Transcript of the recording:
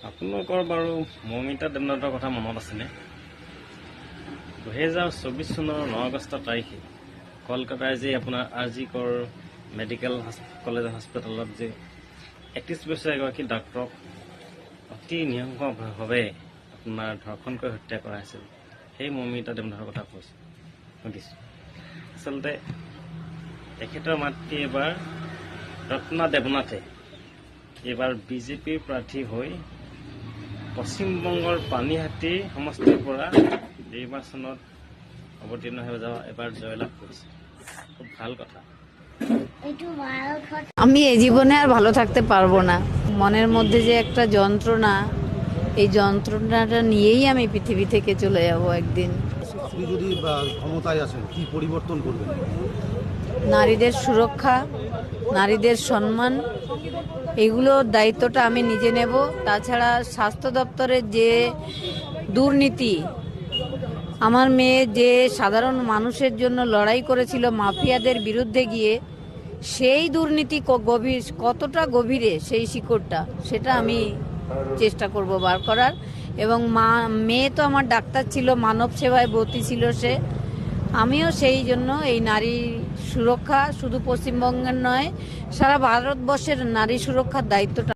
আপোনালোকৰ বাৰু মৌমিতা দেৱনাথৰ কথা মনত আছেনে? 2024 চনৰ 9 আগষ্ট তাৰিখে কলকাতাৰ যে আপোনাৰ আৰ.জি. কৰ মেডিকেল কলেজ হস্পিটেলত যে 31 বছৰীয়া এগৰাকী ডাক্তৰক অতি নৃশংসভাৱে আপোনাৰ ধৰ্ষণ কৰি হত্যা কৰা হৈছিল, সেই মৌমিতা দেৱনাথৰ কথা সুধিছোঁ। আচলতে তেখেতৰ মাতৃ এইবাৰ ৰত্না দেৱনাথে এইবাৰ বিজেপিৰ প্ৰাৰ্থী হৈ পশ্চিমবংগৰ পানীহাটি সমষ্টিৰ পৰা নিৰ্বাচনত অৱতীৰ্ণ হৈ এবাৰ জয়লাভ কৰিছে। খুব ভাল কথা। আমি এই জীবনে আর ভালো থাকতে পারবো না। মনের মধ্যে যে একটা যন্ত্রণা, এই যন্ত্রণাটা নিয়েই আমি পৃথিবী থেকে চলে যাব একদিন। আপনি যদি ক্ষমতায় আসেন কি পরিবর্তন করবেন? নারীদের সুরক্ষা, নারীদের সম্মান, এগুলোর দায়িত্বটা আমি নিজে নেব। তাছাড়া স্বাস্থ্য দপ্তরের যে দুর্নীতি, আমার মেয়ে যে সাধারণ মানুষের জন্য লড়াই করেছিল মাফিয়াদের বিরুদ্ধে গিয়ে, সেই দুর্নীতি কতটা গভীরে সেই শিকড়টা, সেটা আমি চেষ্টা করব বার করার। এবং মেয়ে তো আমার ডাক্তার ছিল, মানব সেবায় ব্রতী ছিল সে। আমিও সেই জন্য এই নারী সুরক্ষা শুধু পশ্চিমবঙ্গের নয়, সারা ভারতবর্ষের নারী সুরক্ষার দায়িত্বটা